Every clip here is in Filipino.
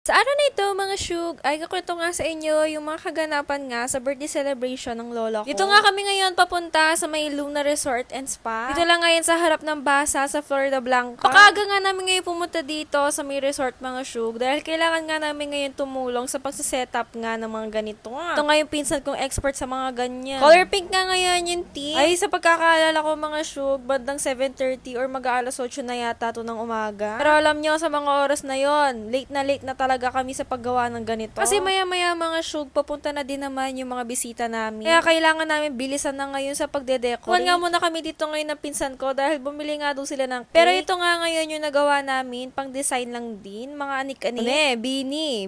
Sa araw na ito, mga syug, ay kakwento nga sa inyo yung mga kaganapan nga sa birthday celebration ng lola ko. Dito nga kami ngayon papunta sa may Luna Resort and Spa. Dito lang ngayon sa harap ng basa sa Florida Blanca. Pakaga nga namin ngayon pumunta dito sa may resort, mga syug, dahil kailangan nga namin ngayon tumulong sa pagsasetup nga ng mga ganito nga. Ito nga yung pinsan kong expert sa mga ganyan. Color pink nga ngayon yung team. Ay, sa pagkakaalala ko, mga syug, bandang 7:30 or mag-aalas 8 na yata to ng umaga. Pero alam nyo, sa mga oras na yon, late na talaga kami sa paggawa ng ganito. Kasi maya-maya, mga syug, papunta na din naman yung mga bisita namin. Kaya kailangan namin bilisan na ngayon sa pagde-decorate. Kuhan nga muna kami dito ngayon ng pinsan ko dahil bumili nga doon sila ng cake. Pero ito nga ngayon yung nagawa namin, pang design lang din, mga anik-anik.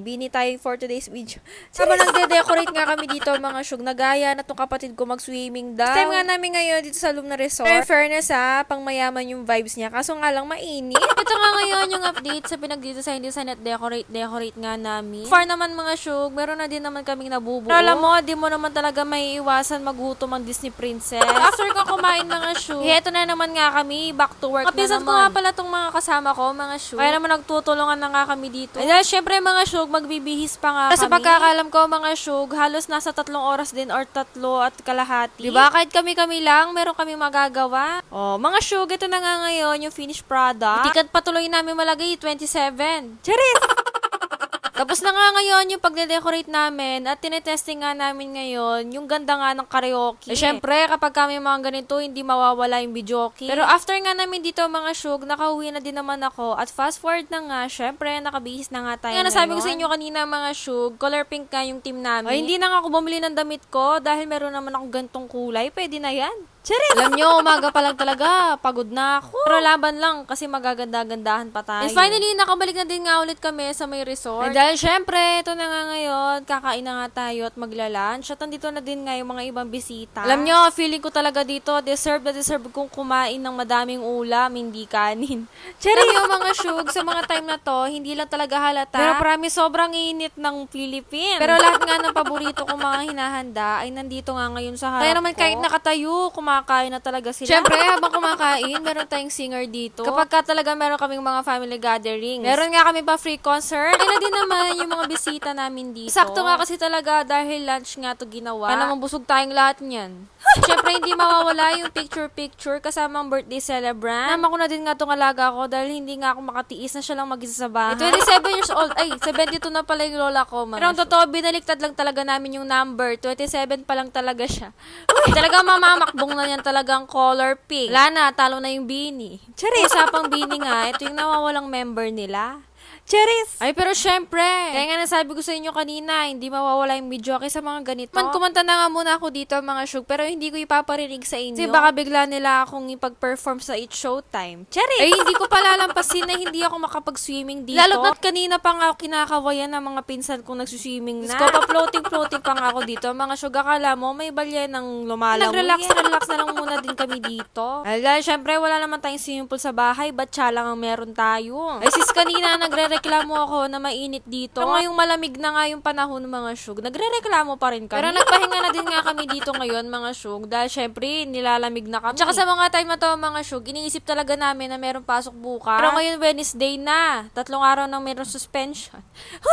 Bini tayo for today's video. Sama nagde-decorate nga kami dito, mga syug, nagaya na tong kapatid ko mag-swimming daw. Time nga namin ngayon dito sa Luna Resort. Pero fairness pang mayaman yung vibes niya, kaso nga lang mainit. Ito nga ngayon yung update sa pinag-design at decorate nga namin. Far naman, mga syug, meron na din naman kaming nabubuo. Pero alam mo, di mo naman talaga may iwasan magutom ang Disney princess. After ko kumain, mga syug, eto na naman nga kami, back to work na naman. Ko nga pala tong mga kasama ko, mga syug. Kaya naman nagtutulungan na nga kami dito. Ay, dahil syempre, mga syug, magbibihis pa nga kami. Sa pagkakalam ko, mga syug, halos nasa 3 oras din or 3.5 diba? Kahit kami lang, meron kami magagawa. Oh, mga syug, ito na nga ngayon yung finished product. Tikat patuloy namin malagay, 27. Charis! Tapos na nga ngayon yung pagde-decorate namin at tinetesting nga namin ngayon yung ganda nga ng karaoke. Syempre, kapag kami mga ganito, hindi mawawala yung videoke. Pero after nga namin dito, mga syug, nakauwi na din naman ako at fast forward na nga, syempre, nakabihis na nga tayo ngayon. Nasabi ko sa inyo kanina, mga syug, color pink nga yung team namin. Ay, hindi na nga ako bumili ng damit ko dahil meron naman ako gantong kulay. Pwede na yan. Charis! Alam nyo, umaga pa lang talaga. Pagod na ako. Pero laban lang kasi magaganda-gandahan pa tayo. And finally, nakabalik na din nga ulit kami sa may resort. Ay, dahil syempre, ito na nga ngayon, kakain na nga tayo at magla-lunch. At andito na din nga yung mga ibang bisita. Alam nyo, feeling ko talaga dito, deserve kong kumain ng madaming ulam, hindi kanin. Charis! Alam nyo, mga syug, sa mga time na to, hindi lang talaga halata. Pero promise, sobrang init ng Philippines. Pero lahat nga ng paborito kong mga hinahanda ay nandito nga ngayon sa harap ko. Kaya naman kahit nakatayo, kumakain na talaga sila. Siyempre, habang kumakain, meron tayong singer dito. Kapag ka talaga meron kaming mga family gatherings. Meron nga kami pa free concert. Kaya na din naman yung mga bisita namin dito. Sakto nga kasi talaga dahil lunch nga to ginawa. Kaya naman busog tayong lahat niyan. Siyempre, hindi mawawala yung picture-picture kasama ang birthday celebrant. Nama ko na din nga itong alaga ko dahil hindi nga ako makatiis na siya lang mag-isa sa bahay. 27 years old. Ay, 72 na pala yung lola ko. Pero ang totoo, binaliktad lang talaga namin yung number. 27 pa lang talaga siya. Uy, talaga mamamakbong na yan talagang color pink. Wala na, talo na yung Bini. Charis! Usapang Bini nga, ito yung nawawalang member nila. Charis! Ay, pero syempre, kaya nga nasabi ko sa inyo kanina, hindi mawawala yung videoke sa mga ganito. Kumanta na nga muna ako dito, mga syug, pero hindi ko ipaparinig sa inyo. Kasi baka bigla nila akong ipag-perform sa It's Showtime. Charis! Ay, hindi ko palalampasin na hindi ako makapag-swimming dito. Lalo na't kanina pa nga ako kinakawayan ng mga pinsan kong nagsuswimming na. Ko pa floating pa nga ako dito. Mga syug, akala mo, may balyenang lumalangoy. Relax na lang muna din kami dito. Ay, syempre, wala naman tayong swimming pool sa bahay, batya lang ang meron tayo. Ay, sis, kanina nagre-reklamo ako na mainit dito. Pero ngayong malamig na nga yung panahon, mga syug, nagre-reklamo pa rin kami. Pero nagpahinga na din nga kami dito ngayon, mga syug, dahil syempre, nilalamig na kami. Tsaka sa mga time na to, mga syug, iniisip talaga namin na meron pasok bukas. Pero ngayon, Wednesday na. 3 araw nang meron suspension.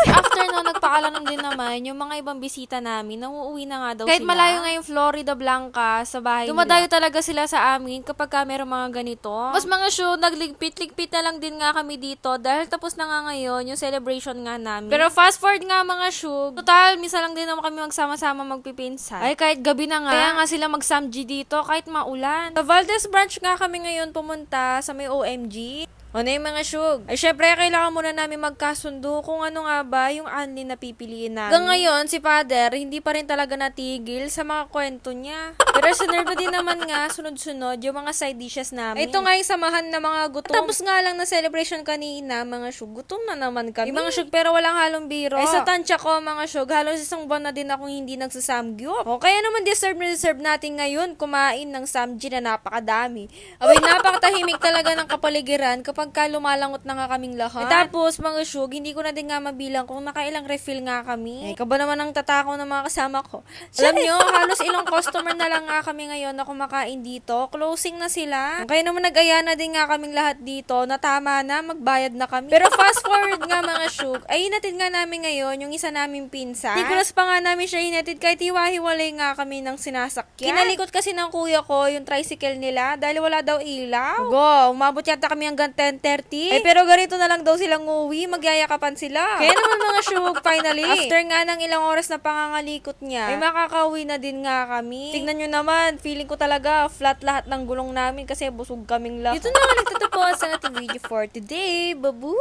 After no, nagpaalam din naman yung mga ibang bisita namin na uuwi na nga daw kahit sila. Kahit malayo nga yung Florida Blanca sa bahay dumadayo talaga sila sa amin kapag ka meron mga ganito. Mas mga syug, nagligpit-ligpit na lang din nga kami dito dahil tapos na nga ngayon yung celebration nga namin. Pero fast forward nga, mga syug, total, misa lang din naman kami magsama-sama magpipinsan. Ay, kahit gabi na nga, kaya nga sila mag-samji dito kahit maulan. Sa Valdez branch nga kami ngayon pumunta sa may OMG. O na yung mga syug. Ay, syempre, kailangan muna namin magkasundo kung ano nga ba yung anli na pipiliin namin. Hanggang ngayon, si Father, hindi pa rin talaga natigil sa mga kwento niya. Pero sinerve din naman nga, sunod-sunod, yung mga side dishes namin. Ito nga yung samahan na mga gutom. Tapos nga lang na celebration kanina, mga syug, gutom na naman kami. Yung mga syug, pero walang halong biro. Ay, sa tansya ko, mga syug, halos isang buwan na din akong hindi nagsasamgyup. O, kaya naman deserve natin ngayon kumain ng samji na napakadami. Abay, napakatahimik talaga ng kapaligiran kapag kapag ka lumalangot na nga kaming lahat. Tapos, mga syug, hindi ko na din nga mabilang kung nakailang refill nga kami. Kaba naman ang tatakaw ng mga kasama ko. Alam nyo, halos ilang customer na lang nga kami ngayon na kumakain dito. Closing na sila. Kaya naman nag-aya na din nga kaming lahat dito na tama na, magbayad na kami. Pero fast forward nga mga syug, ay hinatid nga namin ngayon yung isa naming pinsan. Tigulas pa nga namin siya hinatid kahit hiwa-hiwalay nga kami ng sinasakyan. Kinalikot kasi ng kuya ko yung tricycle nila dahil wala daw ilaw. Go, umabot yata kami hanggang 10:30. Pero ganito na lang daw silang uwi, magyayakapan sila. Kaya naman mga syug, finally, after nga ng ilang oras na pangangalikot niya, ay makakauwi na din nga kami. Tignan nyo naman, feeling ko talaga flat lahat ng gulong namin kasi busog kaming lahat. Dito na nga nagtatapos ang ating video for today. Babu!